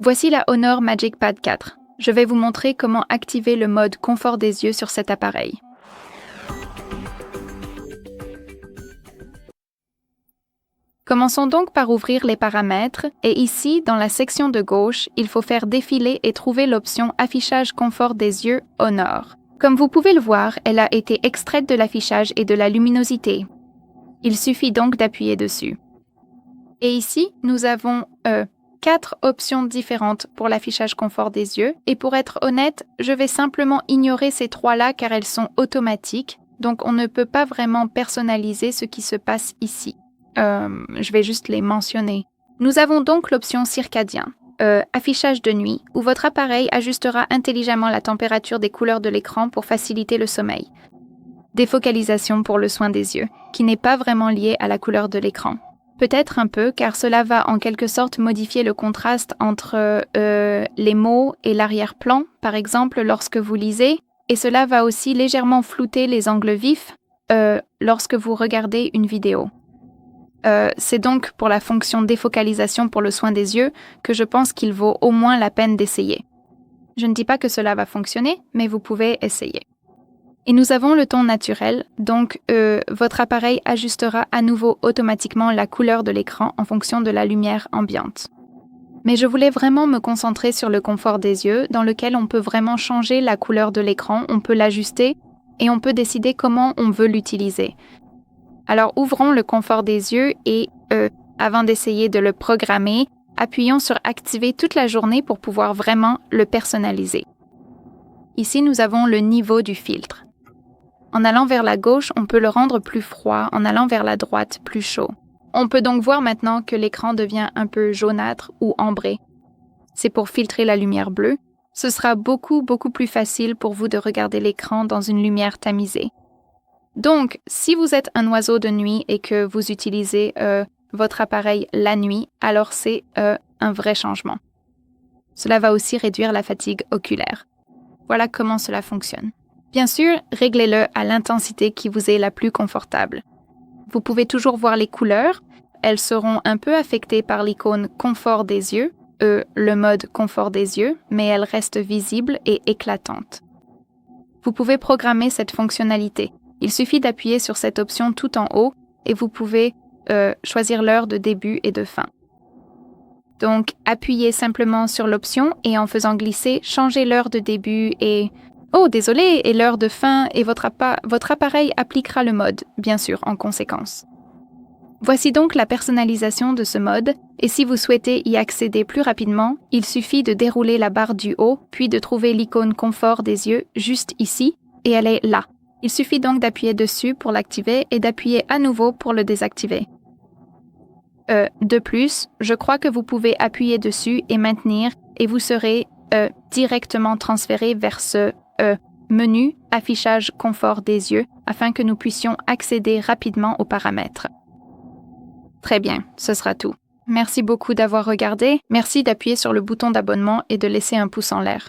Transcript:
Voici la Honor Magic Pad 4. Je vais vous montrer comment activer le mode confort des yeux sur cet appareil. Commençons donc par ouvrir les paramètres et ici, dans la section de gauche, il faut faire défiler et trouver l'option Affichage confort des yeux Honor. Comme vous pouvez le voir, elle a été extraite de l'affichage et de la luminosité. Il suffit donc d'appuyer dessus. Et ici, nous avons 4 options différentes pour l'affichage confort des yeux. Et pour être honnête, je vais simplement ignorer ces 3-là car elles sont automatiques, donc on ne peut pas vraiment personnaliser ce qui se passe ici. Je vais juste les mentionner. Nous avons donc l'option circadien, affichage de nuit, où votre appareil ajustera intelligemment la température des couleurs de l'écran pour faciliter le sommeil. Défocalisation pour le soin des yeux, qui n'est pas vraiment lié à la couleur de l'écran. Peut-être un peu, car cela va en quelque sorte modifier le contraste entre les mots et l'arrière-plan, par exemple lorsque vous lisez, et cela va aussi légèrement flouter les angles vifs lorsque vous regardez une vidéo. C'est donc pour la fonction défocalisation pour le soin des yeux que je pense qu'il vaut au moins la peine d'essayer. Je ne dis pas que cela va fonctionner, mais vous pouvez essayer. Et nous avons le ton naturel, donc votre appareil ajustera à nouveau automatiquement la couleur de l'écran en fonction de la lumière ambiante. Mais je voulais vraiment me concentrer sur le confort des yeux, dans lequel on peut vraiment changer la couleur de l'écran, on peut l'ajuster et on peut décider comment on veut l'utiliser. Alors ouvrons le confort des yeux et, avant d'essayer de le programmer, appuyons sur Activer toute la journée pour pouvoir vraiment le personnaliser. Ici, nous avons le niveau du filtre. En allant vers la gauche, on peut le rendre plus froid, en allant vers la droite, plus chaud. On peut donc voir maintenant que l'écran devient un peu jaunâtre ou ambré. C'est pour filtrer la lumière bleue. Ce sera beaucoup plus facile pour vous de regarder l'écran dans une lumière tamisée. Donc, si vous êtes un oiseau de nuit et que vous utilisez votre appareil la nuit, alors c'est un vrai changement. Cela va aussi réduire la fatigue oculaire. Voilà comment cela fonctionne. Bien sûr, réglez-le à l'intensité qui vous est la plus confortable. Vous pouvez toujours voir les couleurs. Elles seront un peu affectées par l'icône confort des yeux, le mode confort des yeux, mais elles restent visibles et éclatantes. Vous pouvez programmer cette fonctionnalité. Il suffit d'appuyer sur cette option tout en haut et vous pouvez choisir l'heure de début et de fin. Donc, appuyez simplement sur l'option et en faisant glisser, changez l'heure de début et... Oh, désolé, et l'heure de fin et votre appareil appliquera le mode, bien sûr, en conséquence. Voici donc la personnalisation de ce mode et si vous souhaitez y accéder plus rapidement, il suffit de dérouler la barre du haut puis de trouver l'icône confort des yeux juste ici et elle est là. Il suffit donc d'appuyer dessus pour l'activer et d'appuyer à nouveau pour le désactiver. De plus, je crois que vous pouvez appuyer dessus et maintenir et vous serez directement transféré vers ce menu Affichage confort des yeux afin que nous puissions accéder rapidement aux paramètres. Très bien, ce sera tout. Merci beaucoup d'avoir regardé. Merci d'appuyer sur le bouton d'abonnement et de laisser un pouce en l'air.